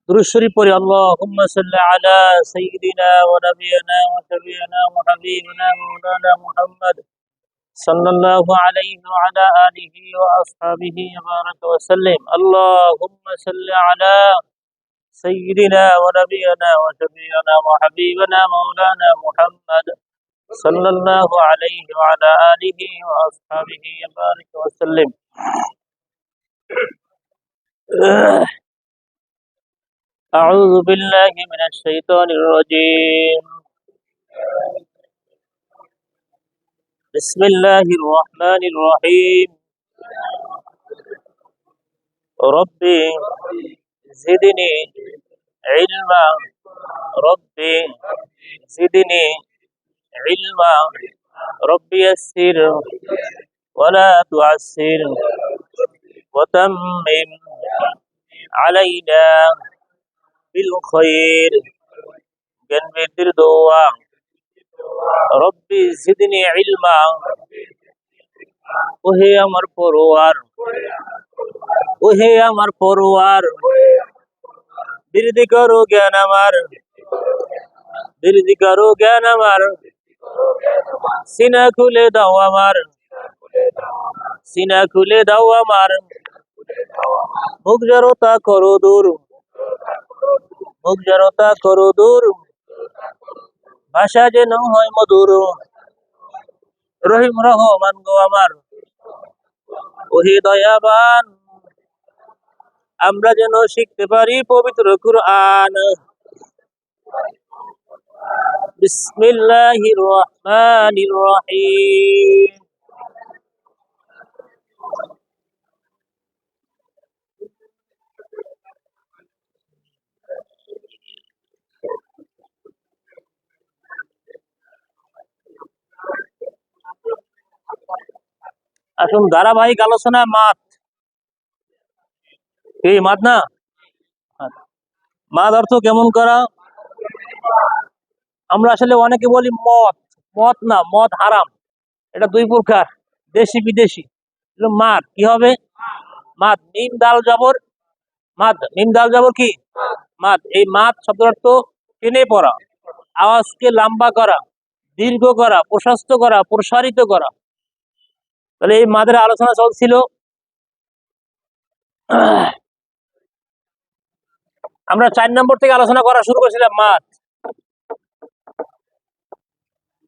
درود شريف পড়ি اللهم صل على سيدنا ونبينا وشفيعنا وحبيبنا مولانا محمد صلى الله عليه وعلى آله وأصحابه وبارك وسلم اللهم صل على سيدنا ونبينا وشفيعنا وحبيبنا مولانا محمد صلى الله عليه وعلى آله وأصحابه وبارك وسلم أعوذ بالله من الشيطان الرجيم بسم الله الرحمن الرحيم ربي زدني علما ربي زدني علما ربي يسر ولا تعسر وتمم علينا بالخير جنبت الدعاء ربي زدني علما ওহে আমার পরওয়ার ওহে আমার পরওয়ার বৃদ্ধি করো জ্ঞান আমার বৃদ্ধি করো জ্ঞান আমার সিনা খুলে দাও আমার সিনা খুলে দাও আমার মুখ জড়তা করো দূর মুখ জড়তা করো দূর ভাষা যেন হয় মধুর রহিম রহমান গো আমার ওহে দয়াবান আমরা যেন শিখতে পারি পবিত্র কুরআন বিসমিল্লাহির রহমানির রহিম আসুন ধারাবাহিক আলোচনা মাত এই মাত না মাত অর্থ কেমন করা আমরা আসলে অনেকে বলি মদ মদ না মদ হারাম এটা দুই প্রকার দেশি বিদেশি মাত কি হবে মাত মিম দাল জবর মাত মিম দাল জবর কি মাত এই মাত শব্দের অর্থ টেনে পড়া আওয়াজকে লম্বা করা দীর্ঘ করা প্রশস্ত করা প্রসারিত করা তাহলে এই মাদের আলোচনা চলছিল আমরা 4 নম্বর থেকে আলোচনা করা শুরু করেছিলাম মাদ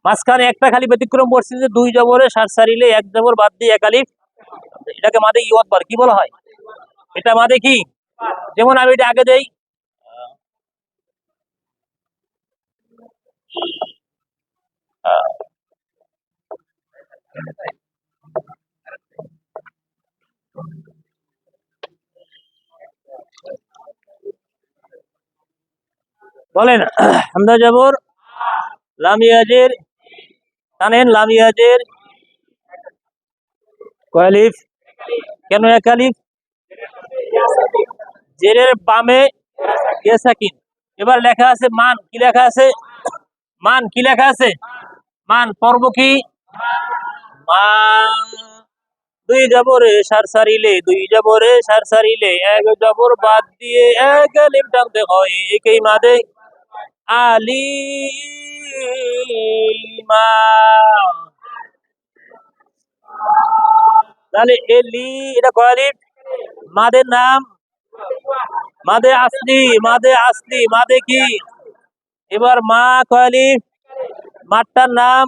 মাঝখানে একটা খালি ব্যতিক্রম পড়ছিল যে 2 জবরে সার সারিলে 1 জবর বাদ দিয়ে 1 আলিফ এটাকে মাদে ইওয়াত বার কি বলা হয় এটা মাদে কি যেমন আমি এটা আগে দেই বলেন হামজা জবর লাম ইয়াজের টানেন লাম ইয়াজের কয় আলিফ কেন 1 আলিফ জেরের বামে ইয়া সাকিন এবার লেখা আছে মান কি লেখা আছে মান কি লেখা আছে মান পর্ব কি মা 2 জবরে সার সারিলে 2 জবরে সার সারিলে 1 জবর বাদ দিয়ে 1 আলিফ টানতে হয় একই মাদে আলিমা তাহলে এলি এটা কয় আলিফ মাদের নাম মাদে আসলি মাদে আসলি মাদে কি এবার মা কয় আলিফ মাটার নাম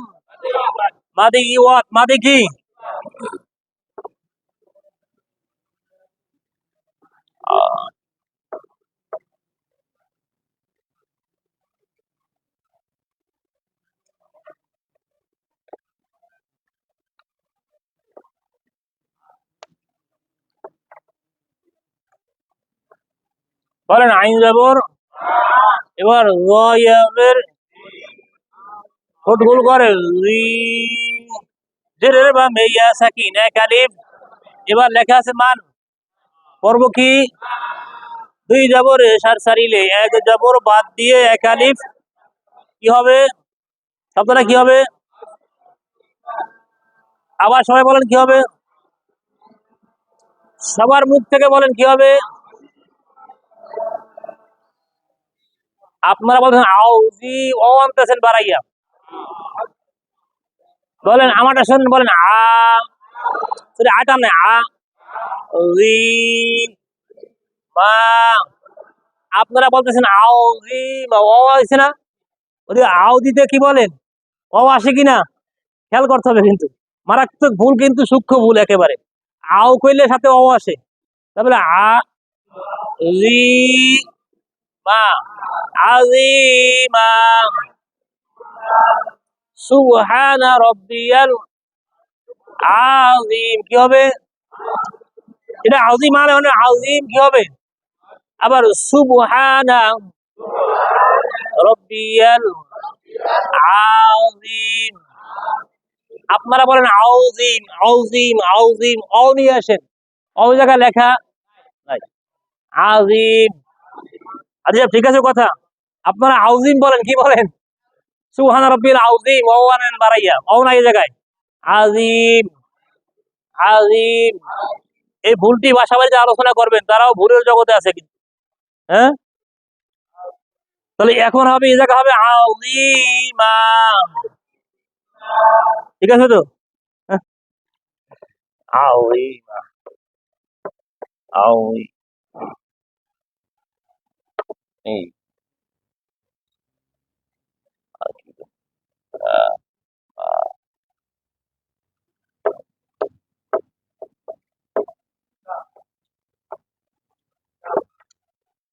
মাদে ইওয়াত মাদে কি বলেন আইন জবর এবার ওয়াইয়াবের ঠোঁট গোল করে জেরের বা মেয়া সাকিন 1 আলিফ এবার লেখা আছে মান পর্ব কি 2 জবরে সার সারিলে 1 জবর বাদ দিয়ে 1 আলিফ কি হবে শব্দটা কি হবে আবার সবাই বলেন কি হবে সবার মুখ থেকে বলেন কি হবে আপনারা বলছেন আউজি, ও আনতেছেন বাড়াইয়া। বলেন আমারটা শুনুন, বলেন আটা নেই, জি মা। আপনারা বলতেছেন আউজি মা, ও হয়েছে না? ওই আউ দিতে কি বলেন, ও আসে কিনা খেয়াল করতে হবে কিন্তু। মারাত্মক ভুল কিন্তু, সূক্ষ্ম ভুল একেবারে। আও কইলে সাথে ও আসে, তারপরে জি মা, আজিমা, সুবহানা রাব্বিয়াল আযীম। কি হবে এটা? আযীম মানে আযীম কি হবে? আবার সুবহানা রাব্বিয়াল আযীম। আপনারা বলেন আউজিম, আউজিম, আউজিম, অ নিয়ে আসেন। ওই জায়গায় লেখা নাই আজিম। আচ্ছা ঠিক আছে কথা। আপনারা আউজিম বলেন, কি বলেন? সুবহান রাব্বিল আযীম, ও আনেন বাড়াইয়া, ও নাই এই জায়গায়। আজিম, আজিম। এই ভুলটি বাসাবাড়িতে আলোচনা করবেন, তারাও ভুলের জগতে আছে কিন্তু। হ্যাঁ, তাহলে এখন হবে এই জায়গা হবে আযীমা। ঠিক আছে তো? হ্যাঁ, আযীমা, আযীম। এই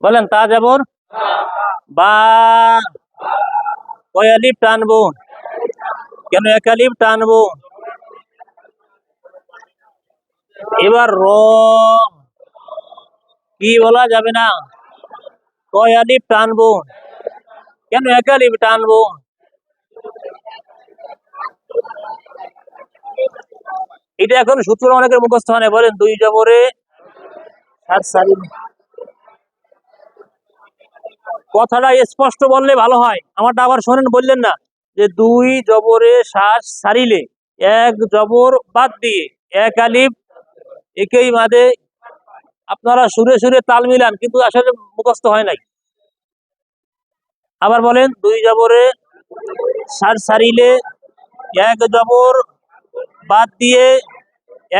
বলেন তা যাবর বা, কয় আলিফ টানবো? কেন এক আলিফ টানবো? এবার র কি বলা যাবে না? কয় আলিফ টানবো? কেন এক আলিফ টানবো? এটা এখন সূত্র অনেকের মুখস্থ হয় না। বলেন দুই জবরে সাত সারিল। কথাটা স্পষ্ট বললে ভালো হয়। আমারটা আবার শোনেন, বললেন না যে দুই জবরে শ্বাস সারিলে এক জবর বাদ দিয়ে এক আলিফ একেই মাদে। আপনারা সুরে সুরে তাল মিলান, কিন্তু আসলে মুখস্থ হয় নাই। আবার বলেন দুই জবরে শ্বাস সারিলে এক জবর বাদ দিয়ে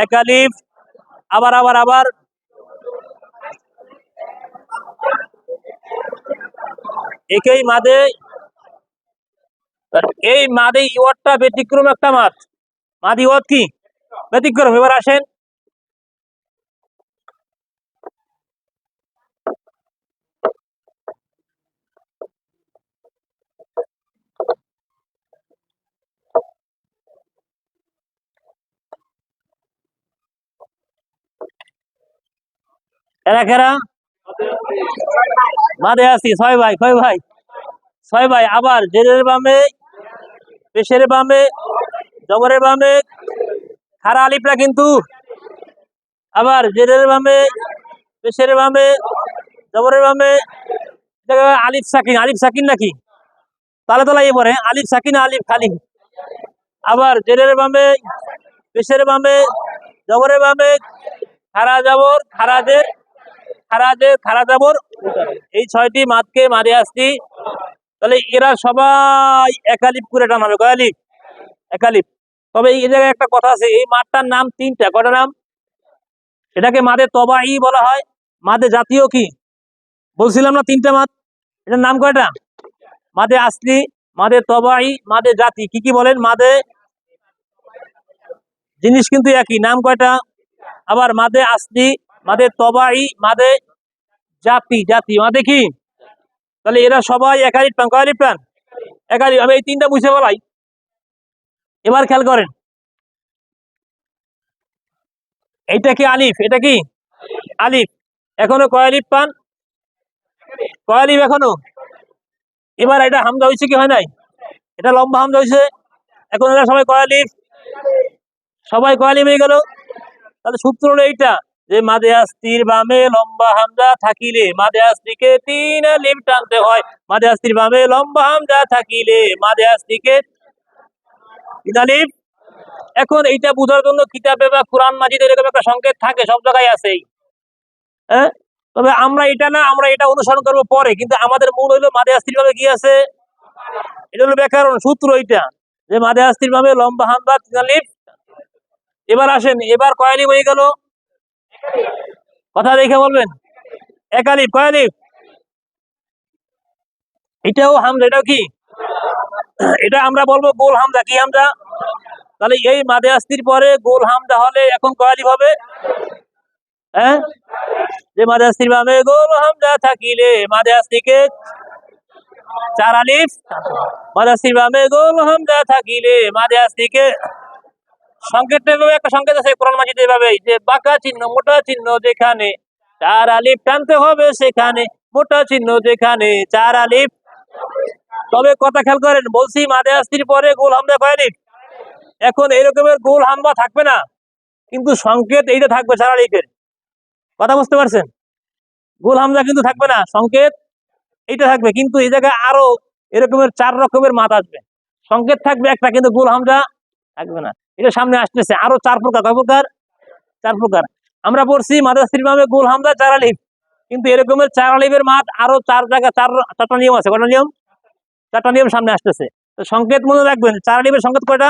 এক আলিফ। আবার আবার আবার একেই মাদে। এই মাদে ইওয়াতটা ব্যতিক্রম একটা মাদ। মাদ ইওয়াত কি ব্যতিক্রম? এবার আসেন, এরা খেরা মাদে আসি ছয় ভাই, কয় ভাই? ছয় ভাই। আবার জেরের বামে, পেশের বামে, জবরের বামে খারা আলিফরা কিন্তু। আবার জেরের বামে, পেশের বামে, জবরের বামে আলিফ সাকিন। আলিফ সাকিন নাকি তালে তলাই পড়ে আলিফ সাকিন, আলিফ খালি। আবার জেরের বামে, পেশের বামে, জবরের বামে খারা জবর, খারাজের, খারাজের, খারা জবর। এই ছয়টি মাদকে মারে আসছি। তাহলে এরা সবাই একালিপ করে টানাবে। কয় আলিফ? একালিপ। তবে এই জায়গায় একটা কথা আছে, এই মাঠটার নাম তিনটা। কয়টা নাম? এটাকে মাদে তবাই বলা হয়, মাদে জাতীয় কি বলছিলাম না? তিনটা মাদ। এটার নাম কয়টা? মাদে আসলি, মাদে তবাই, মাদে জাতি। কি কি বলেন? মাদে জিনিস কিন্তু একই, নাম কয়টা? আবার মাদে আসলি, মাদে তবাই, মাদে জাতি। জাতি মাদে কি? তাহলে এরা সবাই একালিপ প্রাণ। কয়ালিপ প্রাণ? একালিপ। আমি এই তিনটা বুঝে বলাই। এবার খেয়াল করেন, এইটা কি আলিফ? এটা কি আলিফ? এখনো কয়ালিপ পান? কয়ালিপ এখনো। এবার এটা হামজা হয়েছে কি হয় নাই? এটা লম্বা হামজা হয়েছে। এখন এরা সবাই কয়ালিফ, সবাই কয়ালিফ হয়ে গেল। তাহলে সূত্র হলো এইটা, যে মাদে আস্তির বামে লম্বা হামজা থাকিলে মাদে আস্তিকে তিন আলিফ টানতে হয়। মাদে আস্তির বামে লম্বা হামজা থাকিলে মাদে আস্তিকে তিন আলিফ। এখন এইটা বোঝার জন্য কিতাবে বা কোরআন মাজিদে এরকম একটা সংকেত থাকে, সব জায়গায় আছে। হ্যাঁ, তো তবে আমরা এটা না, আমরা এটা অনুসরণ করবো পরে, কিন্তু আমাদের মূল হইলো মাদে আস্তির ভাবে কি আছে, এটা হলো ব্যাকরণ সূত্র, এটা যে মাদে আস্তির ভাবে লম্বা হামজা তিন আলিফ। এবার আসেন, এবার কয় আলিফ হয়ে গেল, কথা দেখে বলবেন, এক আলিফ, কয় আলিফ, এটাও হামজা, এটাও কি, এটা আমরা বলবো গোল হামজা, কি হামজা, তাহলে এই মাদে আস্তির পরে গোল হামজা হলে এখন কয় আলিফ হবে, হ্যাঁ, যে মাদে আস্তির ভাবে গোল হামজা থাকিলে মাদে আস্তিকে চার আলিফ, মাদে আস্তির ভাবে গোল হামজা থাকিলে মাদে আস্তিকে সংকেত, একটা সংকেত আছে কোরআন মাজিদে এভাবে, যে বাঁকা চিহ্ন মোটা চিহ্ন যেখানে চার আলিফ টানতে হবে সেখানে, মোটা চিহ্ন যেখানে চার আলিফ। তবে কথা খেয়াল করেন, বলছি মাদে আস্তির পরে গোল হামজা কয় আলিফ, এখন এরকমের গোল হামজা থাকবে না, কিন্তু সংকেত এইটা থাকবে চার আলিফের, কথা বুঝতে পারছেন, গোল হামজা কিন্তু থাকবে না, সংকেত এইটা থাকবে, কিন্তু এই জায়গায় আরো এরকমের চার রকমের মাদ আসবে, সংকেত থাকবে একটা কিন্তু গোল হামজা থাকবে না, এটা সামনে আসতেছে আরো চার প্রকার, কয় প্রকার, চার প্রকার। আমরা পড়ছি মাদে আস্তির ভাবে গোল হামজা চার আলিফ, কিন্তু এরকমের চার আলিফের মাদ আরো চার জায়গা, চারটা নিয়ম আছে, কয়টা নিয়ম, চারটা নিয়ম সামনে আসতেছে। তো সংকেত মনে রাখবেন, চার আলিফের সংকেত কয়টা,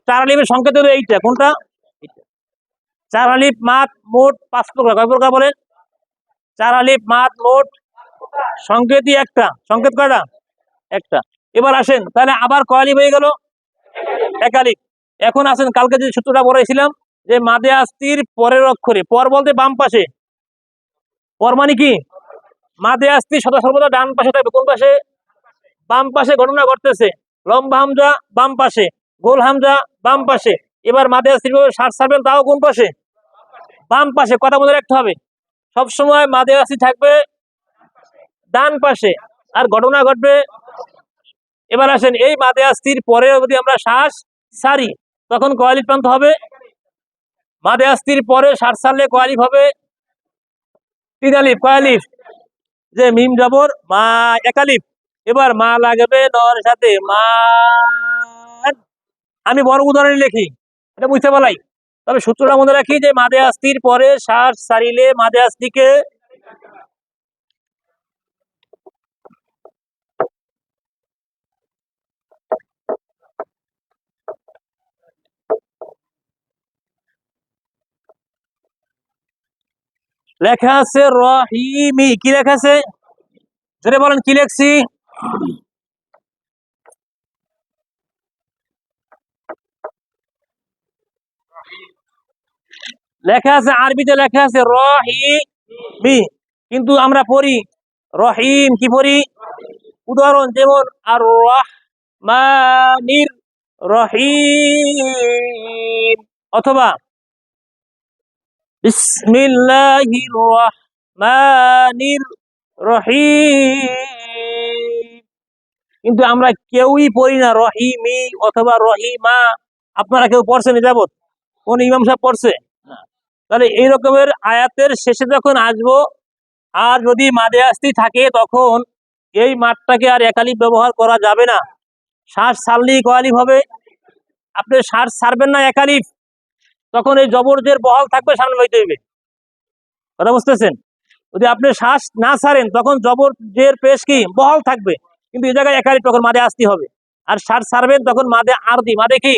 চার আলিফের সংকেত হলো এইটা, কোনটা, চার আলিফ মাদ মোট পাঁচ প্রকার, কয় প্রকার বলেন, চার আলিফ মাদ মোট সংকেতই একটা, সংকেত কয়টা, একটা। এবার আসেন, তাহলে আবার কয় আলিফ হয়ে গেল, এক আলিফ। এখন আসেন, কালকে যে সূত্রটা বলেছিলাম, যে মাদে আস্তির পরের অক্ষরে, পর বলতে বাম পাশে, পর মানে কি, মাদে আস্তি সদা সর্বদা ডান পাশে থাকবে, কোন পাশে, বাম পাশে ঘটনা ঘটতেছে, লম্বা হামজা বাম পাশে, গোল হামজা বাম পাশে, এবার মাদে আস্তির ভাবে শ্বাস ছাড়বেন, তাও কোন পাশে, বাম পাশে, কথা মনে রাখতে হবে, সবসময় মাদে আস্তি থাকবে ডান পাশে, আর ঘটনা ঘটবে। এবার আসেন, এই মাদে আস্তির পরে যদি আমরা শ্বাস ছাড়ি তখন কয় আলিফ টানতে হবে, মাদে আস্তির পরে শ্বাস ছাড়লে কয় আলিফ হবে, তিন আলিফ, কয় আলিফ, যে মিম জবর মা, এক আলিফ। এবার মা লাগবে নর সাথে, মা, আমি বড় উদাহরণ লিখি, এটা বুঝতে পারলাই, তবে সূত্রটা মনে রাখি, যে মাদে আস্তির পরে শ্বাস ছাড়িলে মাদে আস্তিকে লেখা আছে রহিমি, কি লেখা আছে, জোরে বলেন কি লেখছি, লেখা আছে আরবিতে, লেখা আছে রহিমি, কিন্তু আমরা পড়ি রহিম, কি পড়ি, উদাহরণ যেমন আর রহমানির রহিম, অথবা বিসমিল্লাহির রহমানির রহিম, কিন্তু আমরা কেউই পড়ি না রহিমি অথবা রহিমা। আপনারা কেউ পড়ছেন যাবত, কোন ইমাম সাহেব পড়ছে, তাহলে এই রকমের আয়াতের শেষে যখন আসবো, আর যদি মাদে আস্তি থাকে তখন এই মাঠটাকে আর একালিফ ব্যবহার করা যাবে না, শ্বাস ছাড়লেই কয়ালিফ হবে, আপনি শ্বাস ছাড়বেন না একালিফ, তখন এই জবরজের বহাল থাকবে, সামনে হইতে হইবে, কথা বুঝতেছেন, যদি আপনি শ্বাস না ছাড়েন তখন জবরজের পেশ কি বহাল থাকবে, কিন্তু এই জায়গায় একালিফ, তখন মাদে আসতে হবে, আর শ্বাস ছাড়বেন তখন মাদে আরদি, মাদে কি,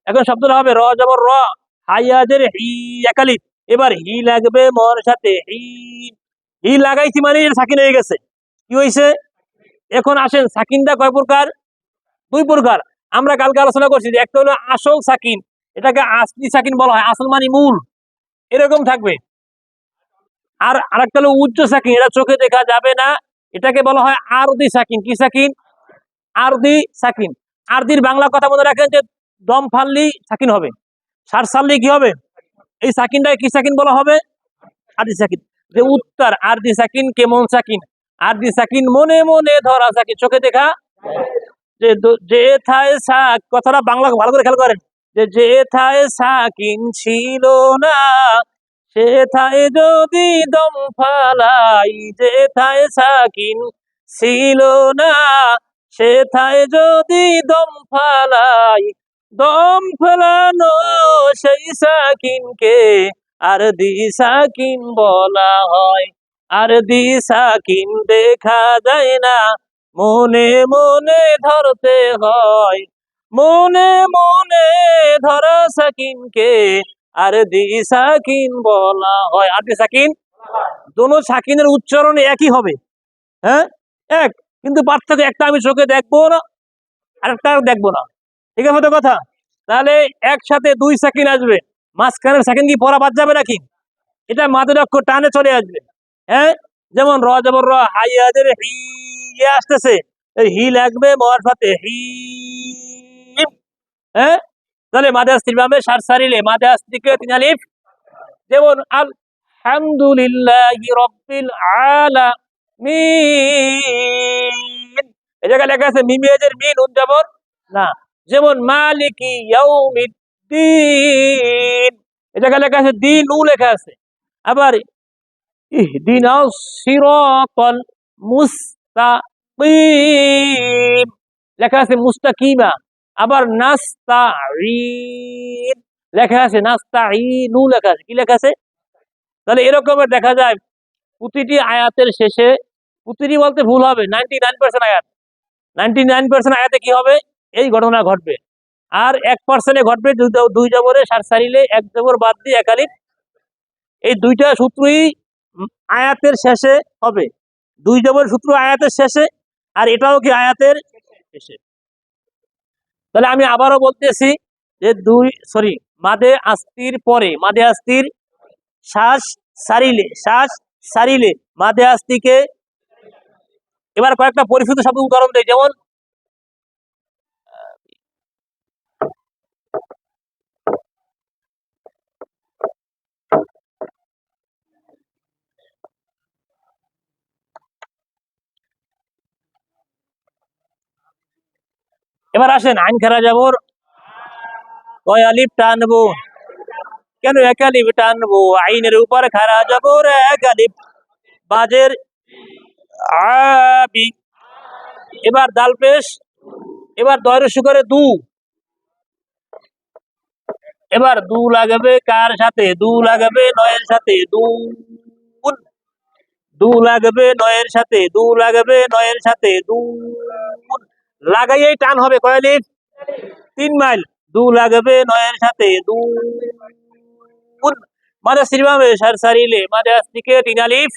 এখন শব্দটা হবে র জবর র, হাইয়াজের হি, একালিফ। এবার হি লাগবে মর সাথে, হি, হি লাগাইছি মানে সাকিন হয়ে গেছে, কি হয়েছে, এখন আসেন সাকিনটা কয় প্রকার, দুই প্রকার। আমরা কালকে আলোচনা করছি, যে একটা হলো আসল সাকিন, এটাকে আসলি সাকিন বলা হয়, আসল মানে মূল, এরকম থাকবে, আর আরেকটা হলো উচ্চ সাকিন, এটা চোখে দেখা যাবে না, এটাকে বলা হয় আরদি সাকিন, কি সাকিন, আরদি সাকিন। আরদির বাংলা কথা মনে রাখেন, যে দম ফাললি সাকিন হবে, শ্বাস ছাড়লি কি হবে, এই সাকিনটাকে কি সাকিন বলা হবে, আরদি সাকিন। যে উত্তর আরদি সাকিন কেমন সাকিন, আরদি সাকিন মনে মনে ধরা সাকিন, চোখে দেখা, যে থায় সাক, কথাটা বাংলা ভালো করে খেয়াল করেন, যে থায় সাকিন ছিল না সে থায় যদি দম ফালাই, যে থায় সাকিন ছিল না সে থায় যদি দম ফালাই, দম ফেলানো সেই সাকিনকে আর দি সাকিন বলা হয়। আর দি সাকিন দেখা যায় না, মনে মনে ধরতে হয়। মনে মনে ধরা সাকিনকে আর দি সাকিন বলা হয়। আর দি সাকিন, দোনো সাকিনের উচ্চারণ একই হবে। হ্যাঁ, এক, কিন্তু পার্থক্য একটা আমি চোখে দেখবো না, আরেকটা দেখবো না। ঠিক আছে তো কথা? তাহলে একসাথে দুই সাকিন আসবে, মাঝখানের সাকিন কি পড়া বাদ যাবে নাকি? এটা মাদের অক্ষর টানে চলে আসবে। হ্যাঁ, যেমন র জবর র, হাইয়াদের হি আসতেছে, হি লাগবে মর সাথে হি। হ্যাঁ, তাহলে মাদে আস্তির ভাবে সার সারিলে মাদে আস্তিকে তিন আলিফ। যেমন আলহামদুলিল্লাহি রাব্বিল আলামিন, এই জায়গায় লেখা আছে মিমেজের মিন নুন জবর না। যেমন মালিকি ইয়াউমিদ্দিন, এই জায়গায় লেখা আছে দিন উ লেখা আছে। আবার ইহদিনাস সিরাতাল মুস্তাকিম লেখা আছে মুস্তাকিমা। আবার নাস্তাঈন লেখা আছে নাস্তাঈনু লেখা আছে। কি লেখা আছে? তাহলে এরকমের দেখা যায় প্রতিটি আয়াতের শেষে, প্রতিটি বলতে ভুল হবে, 99% আয়াত, 99% আয়াতে কি হবে? এই ঘটনা ঘটবে। আর 1% ঘটবে দুই জবরে সার সারিলে এক জবর বাদ দিয়ে এক আলিফ। এই দুইটা সূত্রই আয়াতের শেষে হবে। দুই জবর সূত্র আয়াতের শেষে, আর এটাও কি আয়াতের শেষে। তাহলে আমি আবারও বলতেছি যে মাদে আস্তির পরে, মাদে আস্তির শ্বাস সারিলে মাদে আস্তিকে। এবার কয়েকটা পরিচিত শব্দ উদাহরণ দেয়, যেমন এবার আসেন আইন খেরা যাবর কয় আলিফ টানবো, কেন এক আলিফ টানবো? আইনের উপর খারা যাবর এক আলিফ, বাজের আবি। এবার দাল পেশ, এবার দয়ের সুগারে দু, এবার দু লাগাবে কার সাথে? দু লাগাবে নয়ের সাথে, দু লাগবে নয়ের সাথে, দু লাগবে নয়ের সাথে, লাগাইয়েই টান হবে। কয় আলিফ? 3 মাইল। দু লাগবে নয়ের সাথে, মাদে সিরভাবে সার সারিলে মাদে আস্তিকে 3 আলিফ।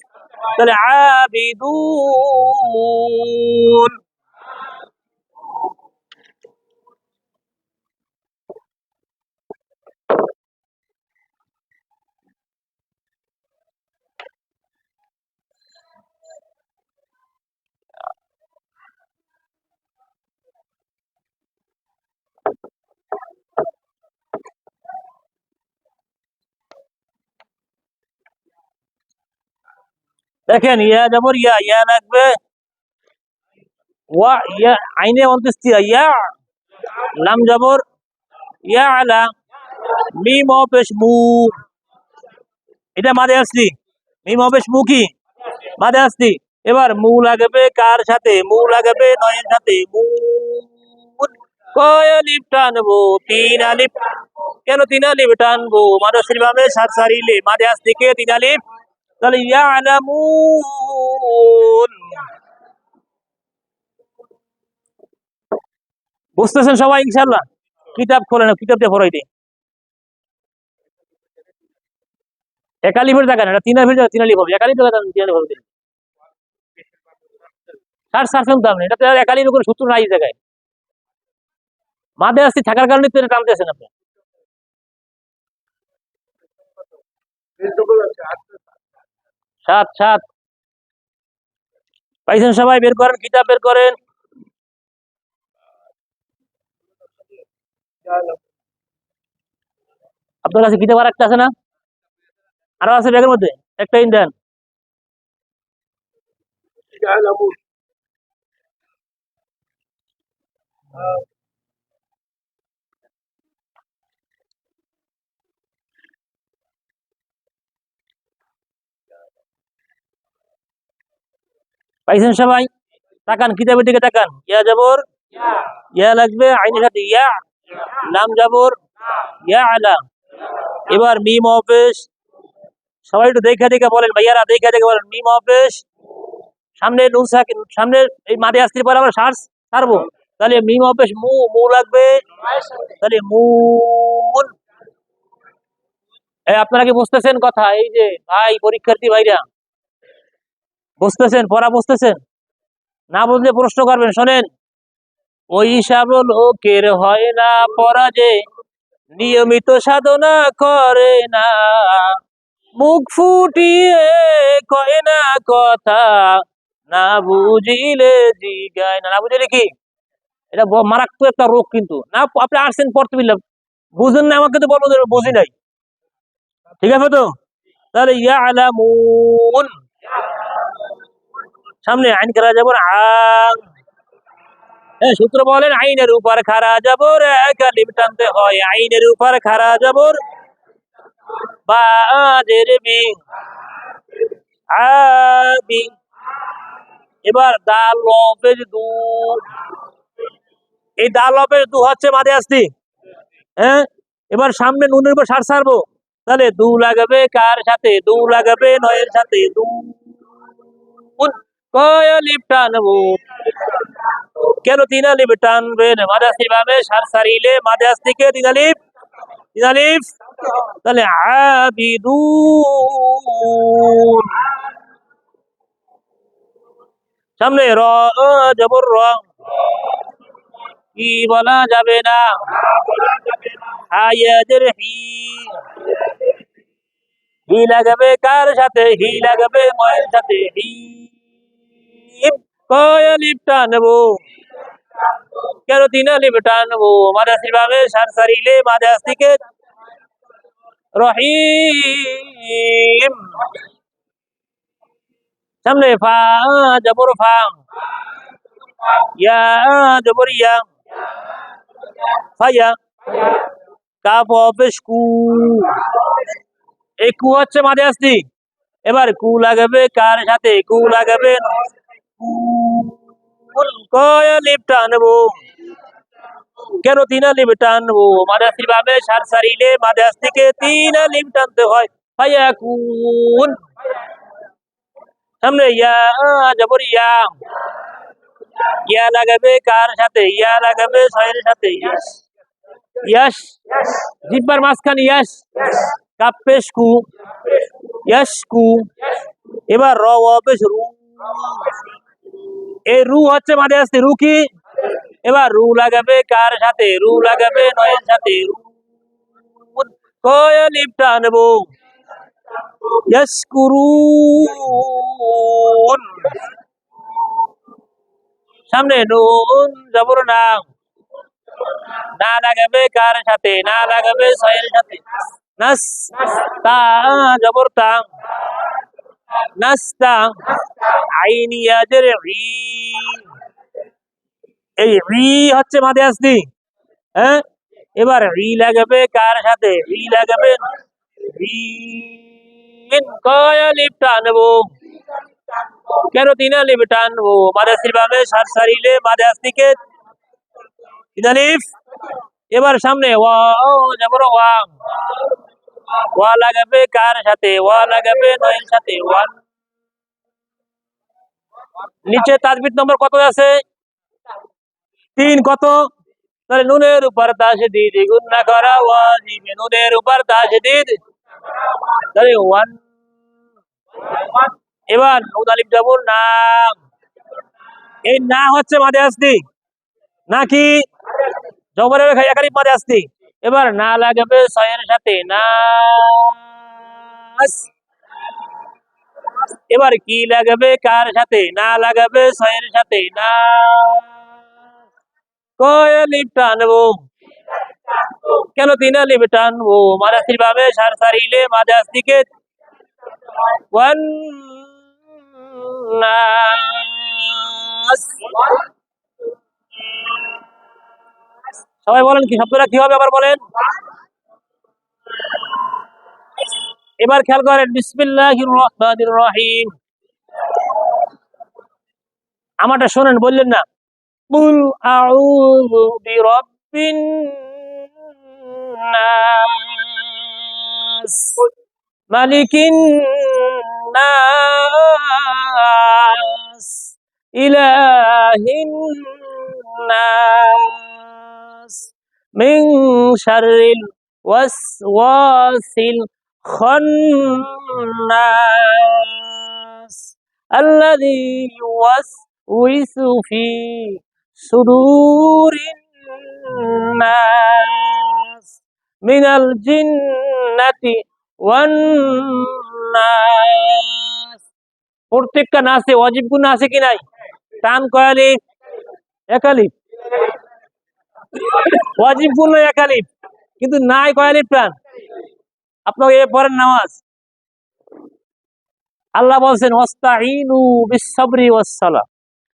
তাহলে আবিদুন। দেখেন ইয়া যাবর ইয়া, ইয়া লাগবে ওয়া, ইয়া আইনে অন্ত্যেষ্টিয়া ইয়া, লাম যাবর ইয়া আলা, মিম পেশ মু, এটা মাদে আসলি। মিম পেশ মু কি মাদে আসলি। এবার মু লাগবে কার সাথে? মু লাগবে নয়ের সাথে, কয় আলিফ টানবো? 3 আলিফ। কেন 3 আলিফ টানবো? মাদে সিরভাবে সার সারিলে মাদে আসলিকে 3 আলিফ। তাহলে ইয়া আলামুন। বুঝতেছেন সবাই ইনশাআল্লাহ? কিতাব খোলেন, কিতাব দিয়ে পড়াই দিই। এক আলিফের জায়গা না, এটা 3 আলিফের জায়গা 3 আলিফ হবে। এক আলিফের জায়গা 3 আলিফ হবে। সার সার শুনতাম না, এটা তো এক আলিফের কোনো সূত্র নাই এই জায়গায়। মাদে আসতি থাকার কারণে তো এটা টানতেছেন আপনি। 7 পাইছেন সবাই? বের করেন, কিতাব বের করেন। আপনার কাছে কিতাব আর একটা আছে না? আরো আছে ব্যাগের মধ্যে, একটা ইন্ডিয়ান। পাইছেন সবাই? তাকান কিতাবের দিকে তাকান। ইয়া যাবর ইয়া লাগবে আইনের সাথে ইয়া, লাম যাবর ইয়া আলা। এবার মিম অপেশ সবাই একটু দেখে দেখে বলেন, ভাইয়ারা দেখে দেখে বলেন। মিম অপেশ, সামনে নুন সাকিন, সামনে এই মাদে আসতির পর আমরা ছাড়বো। তাহলে মিম অপেশ মু, মু লাগবে, তাহলে মুন। আপনারা কি বুঝতেছেন কথা? এই যে ভাই পরীক্ষার্থী ভাইরা, বুঝতেছেন? পড়া বুঝতেছেন? না বুঝলে প্রশ্ন করবেন। শোনেন, ওই সব লোকের হয় না পড়া যে নিয়মিত সাধনা করে না, মুখ ফুটিয়ে কয় না কথা, না বুঝিলে জিগায় না। না বুঝিলে কি? এটা মারাত্মক একটা রোগ কিন্তু। না আপনি আসছেন পড়তে বললাম, বুঝেন না আমাকে তো বলবো বুঝি নাই। ঠিক আছে তো? তাহলে ইয়ালামুন, সামনে আইন করা যাবো আং। সূত্র বলেন, আইনের উপর খাড়া যাবর এক আলিফ টানতে হয়। আইনের উপর খাড়া যাবর বাজের বি আবি। এবার দাল লফেজ দু, এই দাল লফেজ দু হচ্ছে মাঝে আসতি। হ্যাঁ, এবার সামনে নুনের উপর সার সারবো, তাহলে দু লাগাবে কার সাথে? দু লাগাবে নয়ের সাথে। দু কয় আলিফ টানবো, কেন তিন আলিফ টানবেন? মাঝে আসতি ভাবে সার সারিলে মাঝে আসতিকে তিন আলিফ, তিন আলিফ, তাহলে আবিদুন। সামনে র জবর র, কি বলা যাবে না। হায়াজের হি, হি লাগাবে কার সাথে? হি লাগাবে ময়ের সাথে। হি কয় আলিফ টানবো, কেন তিন আলিফ টানবো? মাঝে আসতি ভাবে সার সারিলে মাঝে আসতিকে রহিম। সামনে ফা জবর ফা, ইয়া জবর ইয়া, ফাইয়া, কাফ অফেশ কু, এই কু হচ্ছে মাঝে আসতি। এবার কু লাগাবে কার সাথে? কু লাগাবে কয় আলিফ টানবো, কেন তিন আলিফ টানবো? মাঝে আসতি ভাবে সার সারিলে মাঝে আসতিকে তিন আলিফ টানতে হয়। ফাইয়া কুন। সামনে ইয়া জবর ইয়া, ইয়া লাগাবে কার সাথে? ইয়া লাগাবে ছয়ের সাথে। ইয়াস, জিব্বার মাঝখানে ইয়াস, কাপ পেশ কু, ইয়াস কু। এবার র পেশ রু, এই রু হচ্ছে মাঝে আসতে। রু কি? এবার রু লাগাবে কার সাথে? রু লাগাবে নয়ের সাথে। রু কয় আলিফ টানবো, ইয়াশকুরুন। সামনে নুন জবর না, না লাগাবে কার সাথে? না লাগাবে ছয়ের সাথে। নাস, তা জবর তা, নাস্তা। আইন ইয়াজের ই, এই ই হচ্ছে মাঝে আসতি। হ্যাঁ, এবার ই লাগাবে কার সাথে? ই লাগাবে রিন। কয় আলিফ টানবো, কেন তিন আলিফ টানবো? মাঝে আসতি ভাবে সার সারিলে মাঝে আসতিকে তিন আলিফ। এবার সামনে ওয়া জবর ওয়া, ওয়া লাগাবে কার সাথে? ওয়া লাগাবে নয়ের সাথে। ওয়ান। নিচে তাজবিদ নম্বর কত আছে? 3। কত? তাহলে নুনের উপর তাসদীদ গুণনা করা ওয়াজিব। নুনের উপর তাসদীদ, তাহলে 1। এবার নুন আলিফ জবর না, এই না হচ্ছে মাঝে আসতি নাকি জবরের এক আলিফ মাঝে আসতি। এবার না লাগাবে ছয়ের সাথে। না, এবার কি লাগাবে কার সাথে? না লাগাবে ছয়ের সাথে। না, কয় আলিফ টানবো, কেন তিন আলিফ টানবো? মাঝে আসতি ভাবে সার সারিলে মাঝে আসতিকে ওয়ান নাস। সবাই বলেন কি শব্দটা কি হবে আবার বলেন। এবার খেয়াল করেন, বিসমিল্লাহির রহমানির রহিম। আমারটা শোনেন, বললেন না। কুল আউযু বিরাব্বিন নাস, মালিকিন নাস ইলাহিন নাস মিন শাররিল ওয়াসওয়াসিল খান্নাস আল্লাযী ইউওয়াসউইসু ফি সুদুরিন নাস মিনাল জিন্নাতি ওয়ান নাস। প্রত্যেকটা নাসে ওয়াজিব গুণ আছে কি নাই? টান কয় আলিফ? এক আলিফ। ওয়াজিব গুণ এক আলিফ, কিন্তু নাই কয় আলিফ টান? আপনাকে এ পরের নামাজ আল্লাহ বলছেন ওয়াস্তাঈনু বিস-সাবরি ওয়াস-সালাহ।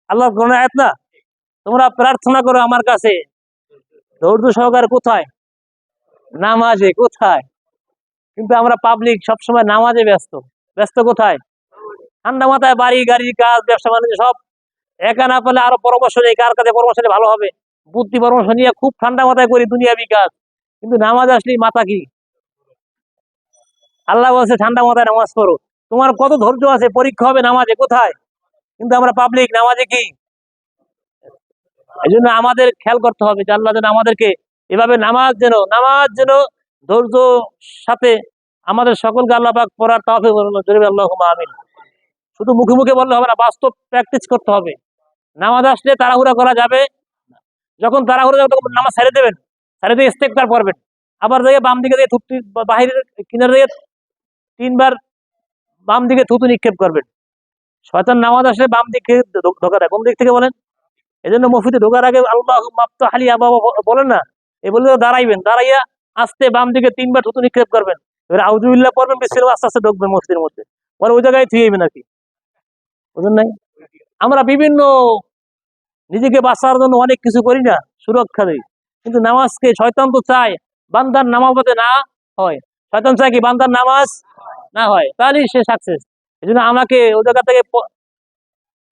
আল্লাহর কোন আয়াত না? তোমরা প্রার্থনা করো আমার কাছে ধৈর্য সহকারে। কোথায়? নামাজে। কোথায়? কিন্তু আমরা পাবলিক সবসময় নামাজে ব্যস্ত। ব্যস্ত কোথায়? ঠান্ডা মাথায় বাড়ি গাড়ি কাজ ব্যবসা বাণিজ্য সব। একা না পেলে আরো পরামর্শ নেই, কার কাছে পরামর্শ নিলে ভালো হবে, বুদ্ধি পরামর্শ নিয়ে খুব ঠান্ডা মাথায় করি দুনিয়াবি কাজ। কিন্তু নামাজ আসলেই মাথা কি? আল্লাহ বলছে ঠান্ডা মাথায় নামাজ পড়ো। তোমার কত ধৈর্য আছে? পরীক্ষা হবে নামাজে। কোথায়? কিন্তু আমরা পাবলিক নামাজে কি? এই জন্য আমাদের খেয়াল করতে হবে যে আল্লাহ যেন আমাদেরকে এভাবে নামাজ যেন ধৈর্য সাথে আমাদের সকলকে আল্লাহ পাক পড়ার তৌফিক দান করুন। আল্লাহুম্মা আমিন। শুধু মুখে মুখে বললে হবে না, বাস্তব প্র্যাকটিস করতে হবে। নামাজ আসলে তাড়াহুড়া করা যাবে। যখন তাড়াহুড়া যাবে তখন নামাজ ছেড়ে দেবেন, ছেড়ে দিয়ে ইস্তেগফার পড়বেন। আবার দিয়ে বাম দিকে দিয়ে থুতু, বাহিরের কিনারে দিয়ে 3 বার বাম দিকে থুতু নিক্ষেপ করবেন। শয়তান নামাজ আসলে বাম দিকে ঢোকা দেয়। কোন দিক থেকে বলেন? এই জন্য মসজিদে ঢোকার আগে আল্লাহুম্মা আফতাহ লি আবওয়াবা বলেন না? এই বলে দাঁড়াইবেন, দাঁড়াইয়া আস্তে বাম দিকে 3 বার থুতু নিক্ষেপ করবেন। এবার আউযুবিল্লাহ পড়বেন, বিসমিল্লাহ আস্তে আস্তে ঢুকবেন মসজিদের মধ্যে। পরে ওই জায়গায় থুইবেন আর কি। বুঝেন নাই? আমরা বিভিন্ন নিজেকে বাঁচার জন্য অনেক কিছু করি না, সুরক্ষা দেই। কিন্তু নামাজকে শয়তান তো চায় বান্দার নামাজ যাতে না হয়। শয়তান চায় কি? বান্দার নামাজ না হয়, তাহলেই সে সাকসেস। এই জন্য আমাকে ওই জায়গা থেকে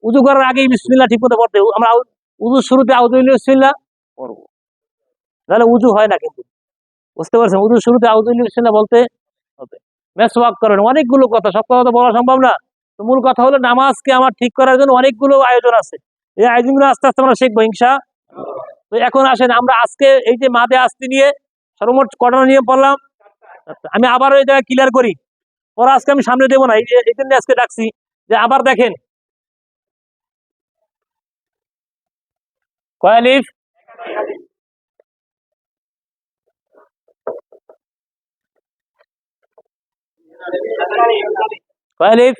উযু করার আগেই বিসমিল্লাহ ঠিক মতো পড়তে। আমরা উযুর শুরুতে আউযুবিল্লাহ বিসমিল্লাহ পড়বো, তাহলে উযু হয় না। কিন্তু বুঝতে পারছেন? উযুর শুরুতে আউযুবিল্লাহ বিসমিল্লাহ বলতে হবে। মেসওয়াক করেন, অনেকগুলো কথা, সব কথা তো বলা সম্ভব না। তো মূল কথা হলো নামাজকে আমার ঠিক করার জন্য অনেকগুলো আয়োজন আছে। এই আয়োজনগুলো আস্তে আস্তে আমরা শিখবো ইনশাআল্লাহ। তো এখন আসেন আমরা আজকে এই যে মাদে আস্তি নিয়ে সর্বমোট কটা নিয়ম পড়লাম? আমি আবার ওই জায়গায় ক্লিয়ার করি, পরে আজকে আমি সামনে দেবো না। এই জন্য আজকে ডাকছি যে আবার দেখেন কয় আলিফ? কয় আলিফ?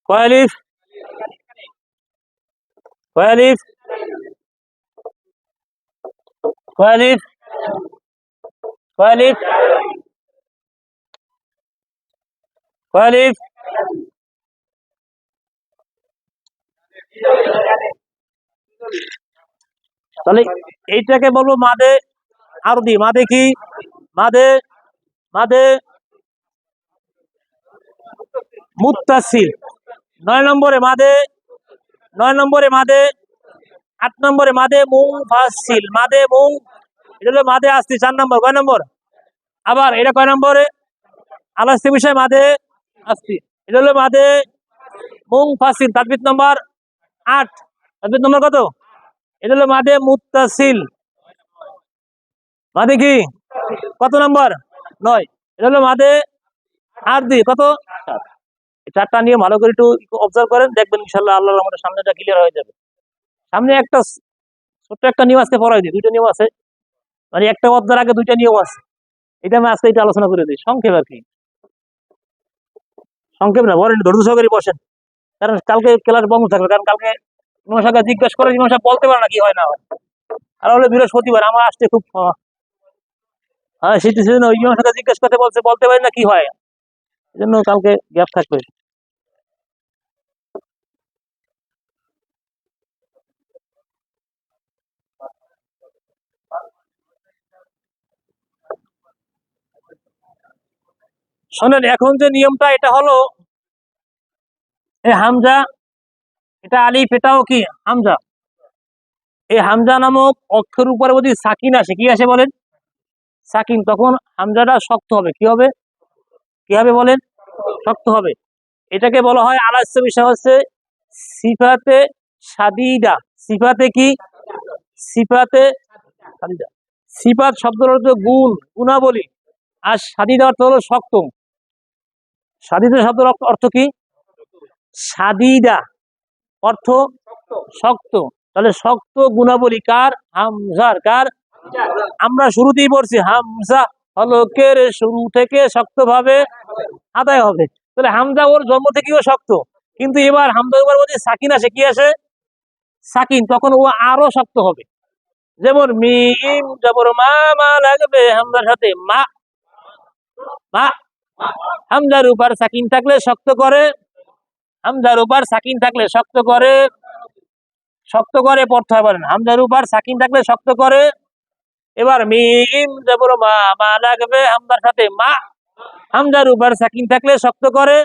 কয় আলিফ? কয় আলিফ? কয় আলিফ? কয় আলিফ? কয় আলিফ? তাহলে এইটাকে বলবো মাদে আরদি। মাদে কি? মাদে মাদে মুত্তাসিল। 9 নম্বরে মাদে, 9 নম্বরে মাদে, 8 নম্বরে মাদে মুনফাসিল। মাদে মুন, এটা হলো মাদে আসতি 4 নম্বর। কয় নম্বর? আবার এটা কয় নম্বরে? আলাস্তি বিষয় মাদে আসতি। এটা হলো মাদে মুনফাসিল, তাদবির নম্বর 8। তাদবির নম্বর কত? এটা হলো মাদে মুত্তাসিল। মাদে কি? কত নম্বর? 9। এটা হলো মাদে আরদি। কত? 7। এই 4টা নিয়ে ভালো করে একটু অবজার্ভ করেন, দেখবেন ইনশাআল্লাহ আল্লাহর রহমতে সামনেটা ক্লিয়ার হয়ে যাবে। সামনে একটা ছোট্ট একটা নিয়ম আজকে পড়াই দিই। 2টা নিয়ম আছে, মানে একটা অধ্যায়ের আগে 2টা নিয়ম আছে। এটা আমি আজকে এটা আলোচনা করে দিই সংক্ষেপ আর কি। সংক্ষেপ না, বলেন ধৈর্য সহকারে বসেন, কারণ কালকে ক্লাস বন্ধ থাকবে। কারণ কালকে ইমাম সাহেবকে জিজ্ঞাসা করে ইমাম সাহেব বলতে পারে না কি হয় না হয়। আর হলো বৃহস্পতিবার, আমার আসতে খুব হ্যাঁ শীত সিজন, ইমাম সাহেবকে জিজ্ঞাসা করতে বলছে, বলতে পারি না কি হয়। এই জন্য কালকে গ্যাপ থাকবে। শোনেন, এখন যে নিয়মটা এটা হলো এই হামজা, এটা আলিফ, এটাও কি হামজা। এই হামজা নামক অক্ষর উপরে যদি সাকিন আসে, কি আসে বলেন? সাকিন, তখন হামজাটা শক্ত হবে। কি হবে? কি হবে বলেন? শক্ত হবে। এটাকে বলা হয় আলাস্য বিষয় হচ্ছে সিফাতে সাদিদা। সিফাতে কি? সিফাতে সাদিদা। সিফাত শব্দের অর্থ গুণ, গুণাবলী। আর সাদিদা অর্থ হলো শক্ত। সাদিদা শব্দের অর্থ কি? সাদিদা অর্থ শক্ত। তাহলে শক্ত গুণাবলী কার? হামজার। কার? আমরা শুরুতেই পড়ছি হামজা হলকের শুরু থেকে শক্তভাবে আদায় হবে। তাহলে হামজা ওর জন্ম থেকেও শক্ত, কিন্তু এবার হামজা এবার মধ্যে সাকিন আসে। কি আসে? সাকিন, তখন ও আরো শক্ত হবে। যেমন মিম জবর মা, মা লাগবে হামজার সাথে। মা, মা। হামজার উপর সাকিন থাকলে শক্ত করে। হামজার উপর সাকিন থাকলে শক্ত করে। শক্ত করে পড়তে হয় বলেন। হামজার উপর সাকিন থাকলে শক্ত করে। এবার মিম জবর মা, মা লাগবে হামজার সাথে। মা। হামজার উপর সাকিন থাকলে শক্ত করে।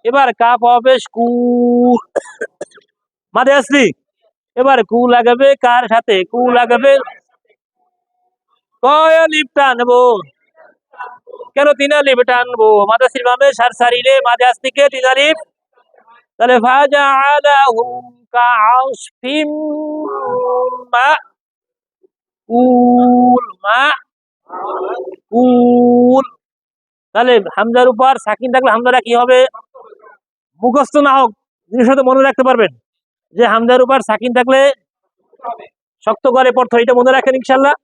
এবার কাফ হবে কু, মাঝে আসলি। এবার কু লাগাবে কার সাথে? কু লাগাবে। কয় আলিফ টানবো? কেন 3 আলিফ টানবো? মাঝে সিলভামে সার সারিলে মাঝে আসলিকে 3 আলিফ। তাহলে ফাজআলাহুম কাআসফিম মাকুল। মা কুল। তাহলে হামজার উপর সাকিন থাকলে হামজাটা কি হবে? মুখস্থ না হোক, জিনিসটা তো মনে রাখতে পারবেন যে হামজার উপর সাকিন থাকলে শক্ত করে পড়তে হয়। এটা মনে রাখেন ইনশাল্লাহ।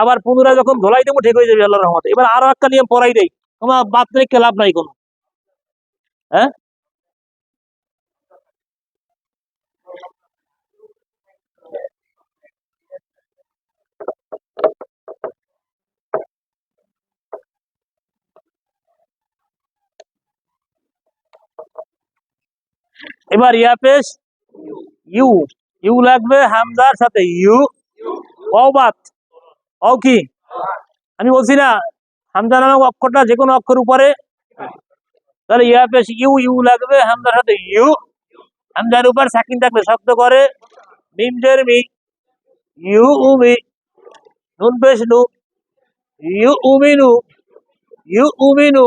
আবার পুনরায় যখন ধোলাই দেবো ঠিক হয়ে যাবে আল্লাহর রহমতে। এবার আরো একটা নিয়ম পড়াই দেই, তোমার বাদ রেখে লাভ নাই কোনো। হ্যাঁ, এবার ইয়া পেশ ইউ। ইউ লাগবে হামজার সাথে। ইউ অবাত। ও কি? আমি বলছি না হামজা নামক অক্ষরটা যে কোনো অক্ষর উপরে। তাহলে ইয়া পেশ ইউ। ইউ লাগবে হামজার সাথে। ইউ। হামজার উপর সাকিন থাকলে শক্ত করে। মিম জের মি। ইউ উমি। নুন পেশ নু। ইউ উমিনু। ইউ উমিনু।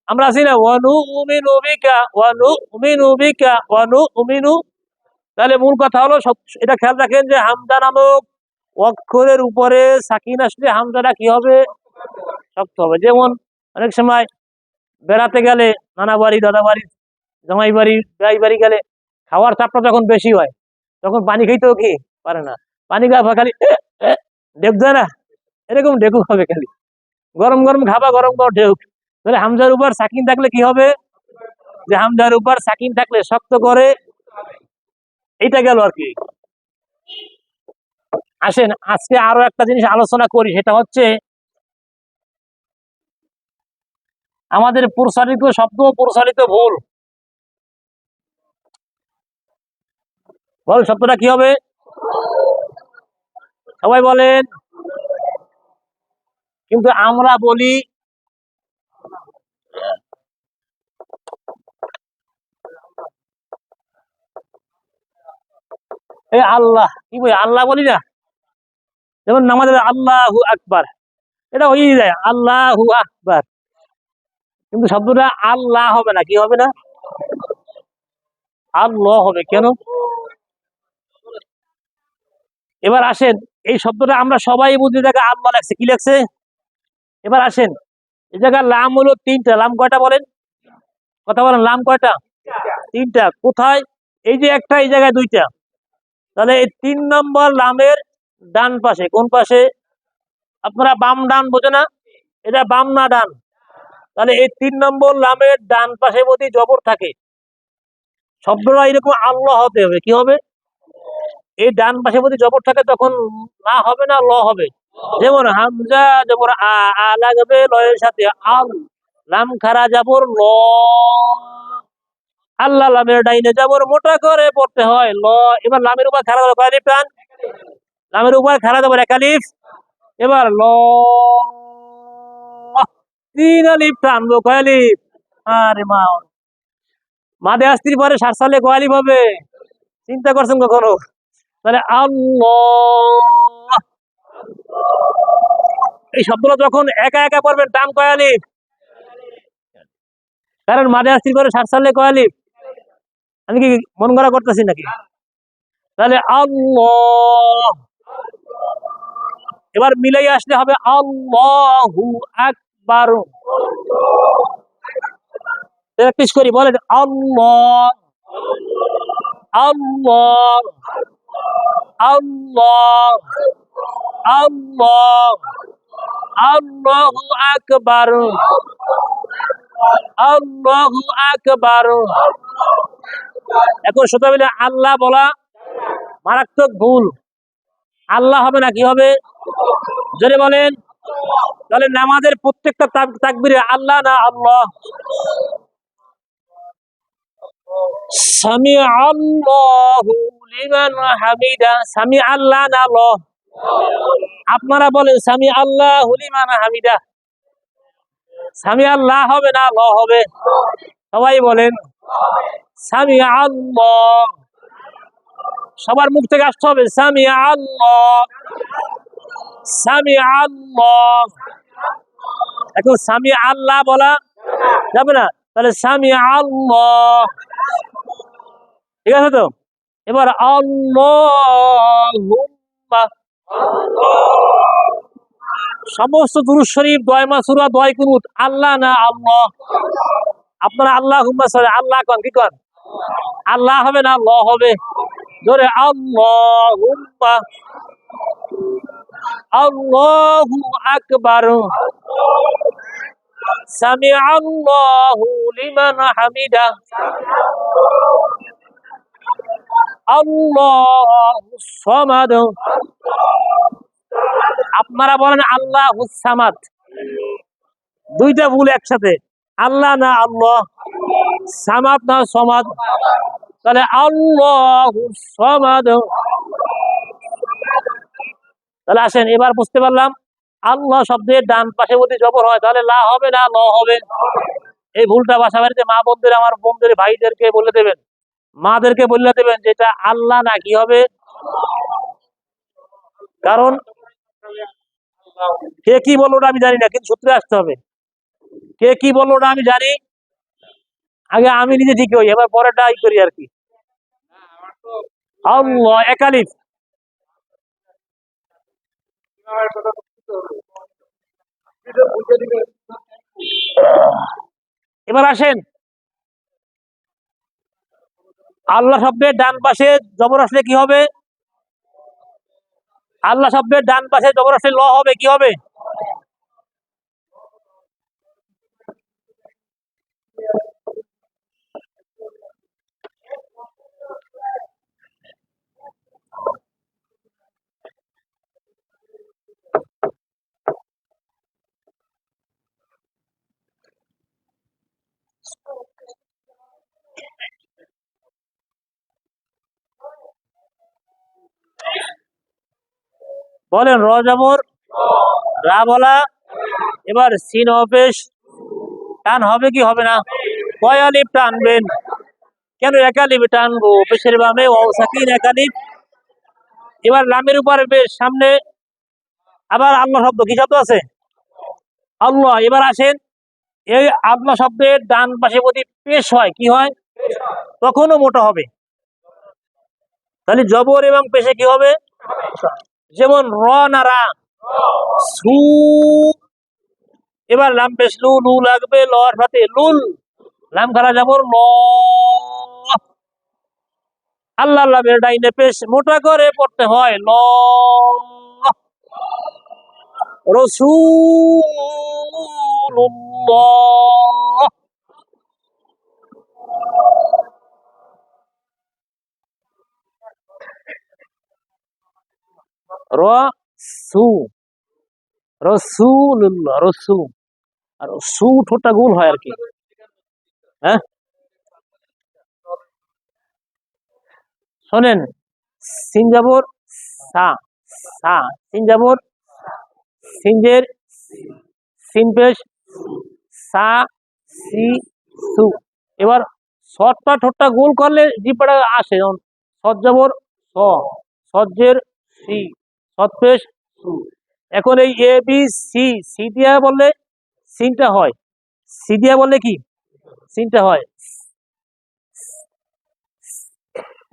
আমরা আছি না ওয়ানু উমিনু বিকা, ওয়ানু উমিনু বিকা, ওয়ানু উমিনু। তাহলে মূল কথা হলো এটা খেয়াল রাখেন যে হামজা নামক অক্ষরের উপরে সাকিন আসলে হামজাটা কি হবে? শক্ত হবে। যেমন অনেক সময় বেড়াতে গেলে নানা বাড়ি, দাদা বাড়ি, জামাই বাড়ি, ভাই বাড়ি গেলে খাওয়ার চাপটা যখন বেশি হয় তখন পানি খাইতেও কি পারে না। পানি খাওয়া খালি ঢেক দেয় না, এরকম ঢেকু হবে খালি। গরম গরম খাবা, গরম গরম ঢেক। তাহলে হামজার উপর সাকিন থাকলে কি হবে? যে হামজার উপর সাকিন থাকলে শক্ত করে। এইটা গেল আর কি। আসেন আজকে আরো একটা জিনিস আলোচনা করি, সেটা হচ্ছে আমাদের প্রসারিত শব্দ, প্রসারিত ভুল। বল শব্দটা কি হবে? সবাই বলেন। কিন্তু আমরা বলি এই আল্লাহ। কি বলি? আল্লাহ বলি না। যেমন নামাজে আল্লাহু আকবার, এটা হয়ে যায় আল্লাহু আকবার, কিন্তু শব্দটা আল্লাহ হবে না। কি হবে না? আল্লাহ হবে। কেন? এবার আসেন, এই শব্দটা আমরা সবাই বুঝি, জায়গায় আল্লাহ লাগছে। কি লাগছে? এবার আসেন, এই জায়গায় লাম হলো 3টা। লাম কয়টা বলেন? কথা বলেন, লাম কয়টা? 3টা। কোথায়? এই যে একটা, এই জায়গায় 2টা। তাহলে এই 3 নম্বর লামের ডান পাশে। কোন পাশে? আপনারা বাম ডান বোঝে না? এটা বাম না ডান? তাহলে এই 3 নম্বর লামের ডান পাশে যদি জবর থাকে, শব্দটা এরকম আল্লাহ হতে হবে। কি হবে? এই ডান পাশে যদি জবর থাকে তখন না হবে না ল হবে। যেমন হামজা জবর আ, আ লাগবে লয়ের সাথে। আল। লাম খারা জবর ল। আল্লাহ লামের ডাইনে জবর মোটা করে পড়তে হয় ল। এবার লামের উপর খারা জবর কয় আলিফ টান? লামের উপর খারা জবর 1 আলিফ। এবার ল 3 আলিফ টানবো। কয় আলিফ? আরে মা, মাদে আসতির পরে সার সালে কয় আলিফ হবে? চিন্তা করছেন কখনো? তাহলে আল্লাহ। এই শব্দটা যখন একা একা পড়বেন টান কয় আলিফ? কারণ মাঝে আসতে করে সাত সালে কয় আলিফ? আমি কি মন গড়া করতেছি নাকি? তাহলে আল্লাহ, এবার মিলাই আসলে হবে আল্লাহু আকবার। প্র্যাকটিস করি, বলেন আল্লাহ, আল্লাহ, আল্লাহ, আল্লাহ, আল্লাহু আকবার, আল্লাহু আকবার। এখন শুধু বলে আল্লাহ বলা মারাত্মক ভুল। আল্লাহ হবে না, কি হবে? যদি বলেন তাহলে নামাজের প্রত্যেকটা তাকবীরে আল্লাহ না আল্লাহ? সামি আল্লাহু লিমান হামিদা, সামি আল্লাহ না আল্লাহ? আপনারা বলেন সামি আল্লাহু লিমান হামিদা। সামি আল্লাহ হবে না আল্লাহ হবে? সবাই বলেন সামি আল্লাহ। সবার মুখ থেকে আসতে হবে সামি আল্লাহ, সামি আল্লাহ। এখন সামি আল্লাহ বলা যাবে না, তাহলে সামি আল্লাহ, ঠিক আছে তো? এবার আল্লাহুম্মা, সমস্ত দুরূদ শরীফ, দোয়া মাসুরা, দোয়া কুনুত আল্লাহ না আল্লাহ? আপনারা আল্লাহুম্মা সরে আল্লাহ কোন, কি কোন? আল্লাহ হবে না আল্লাহ হবে? ধরে আল্লাহুম্মা, আল্লাহু আকবার, সামি আল্লাহু লিমান হামিদা, আল্লাহুস সামাদ। আপনারা বলেন আল্লাহুস সামাদ। দুইটা ভুল একসাথে, আল্লাহ না আল্লাহ? সামাদ না সমাদ? তাহলে আল্লাহুস সামাদ। তাহলে আসেন এবার বুঝতে পারলাম আল্লাহ শব্দের ডান পাশে যদি জবর হয় তাহলে লা হবে না ল হবে? এই ভুলটা বাসা বাড়িতে মা বোনদের, আমার বোনদের, ভাইদেরকে বলে দেবেন, মাদেরকে বলে দেবেন যেটা আল্লাহ না কি হবে। কারণ কে কি বললো না আমি জানি না, কিন্তু সূত্রে আসতে হবে। কে কি বললো না আমি জানি, আগে আমি নিজে ঠিক হই, এবার পরেরটা করি আর কি। আল্লাহ একালিফ। এবার আসেন আল্লাহ শব্দের ডান পাশে জবর আসলে কি হবে? আল্লাহ শব্দের ডান পাশে জবর আসলে ল হবে, কি হবে? বলেন র জবর রা বলা। এবার সিন অপেশ টান হবে কি হবে না? কয় আলিফ টানবেন? কেন এক আলিফ টানবো? পেশের বামে ও সাকিন এক আলিফ। এবার লামের উপরে বেশ সামনে আবার আল্লাহ শব্দ, কি শব্দ আছে? আল্লাহ। এবার আসেন এই আল্লাহ শব্দের ডান পাশে যদি পেশ হয় কি হয়? তখনও মোটা হবে। তাহলে জবর এবং পেশে কি হবে? যেমন র না রা, সু। এবার লাম পেশ লু, লু লাগবে লর সাথে লুল, লাম খারা যাবর ল। আল্লাহ লামের ডাইনে পেশ মোটা করে পড়তে হয় ল। রাসূলুল্লাহ। রসু, রসুল্লাহ, রসু। আর সু ঠোঁটটা গোল হয় আর কি। হ্যাঁ শোনেন, সিনজাবর সা, সা, সিনজাবর সিনজের সিনপেশ সা, সি, সু। এবার সৎটা ঠোঁটটা গোল করলে জিব্বাটা আসে, যেমন সৎ যাবর স, সজ্জের সি, সৎপেশ সু। এখন এই এ বি সি, সি দিয়া বললে সিনটা হয়, সি দিয়া বললে কি সিনটা হয়।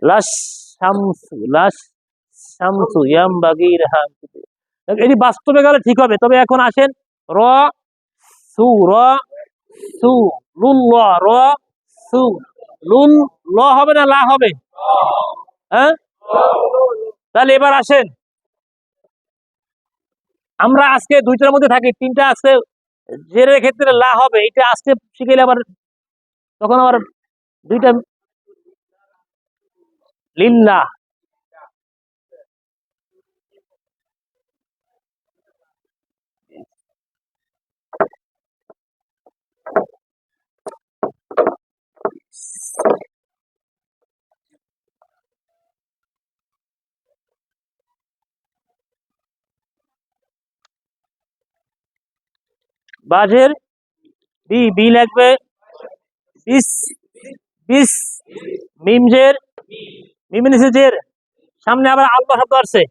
লাস শামসু, লাস শামসু ইয়ামবাগি লাহা, এটি বাস্তবে গেলে ঠিক হবে। তবে এখন আসেন র সু, র সু, লুল ল, র সু, লুল ল হবে না লা হবে? হ্যাঁ, তাহলে এবার আসেন, আমরা আজকে দুইটার মধ্যে থাকি, তিনটা আছে জেরের ক্ষেত্রে লা হবে, এটা আজকে শিখেলে আবার তখন আবার দুইটা লিল্লাহ। বাজের বি, বি লাগবে বিস, বিস, মিমজের, মিমিনিসের সামনে আবার আল্লাহ শব্দ আসছে।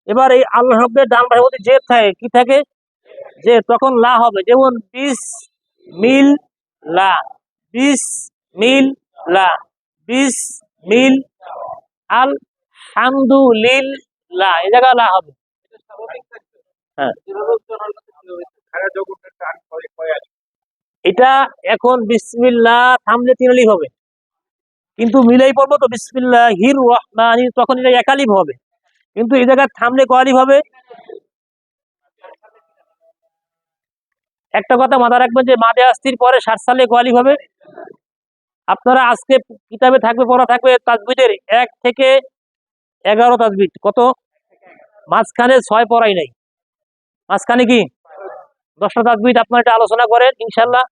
এবার এই আল্লাহ শব্দের ডান পাশে যদি জেদ থাকে, কি থাকে যে, তখন লা হবে। যেমন বিস মিল লা, বিস মিল লা, বিস মিল আল হামদুলিল্লাহ, এই জায়গা লা হবে। হ্যাঁ, এটা এখন বিসমিল্লাহ থামলে তিন আলিফ হবে, কিন্তু মিলাই পড়বো তো বিসমিল্লাহির রহমানি, তখন এটা এক আলিফ হবে, কিন্তু এই জায়গায় থামলে ক আলিফ হবে? একটা কথা মাথা রাখবেন যে মাদে আস্তির পরে 60 সালে ক আলিফ হবে। আপনারা আজকে কিতাবে থাকবে, পড়া থাকবে তাজবিদের 1 থেকে 11 তাজবিদ, কত? মাঝখানে 6 পড়াই নাই, মাঝখানে কি 10টা তাজবিদ। আপনারা এটা আলোচনা করেন ইনশাল্লাহ।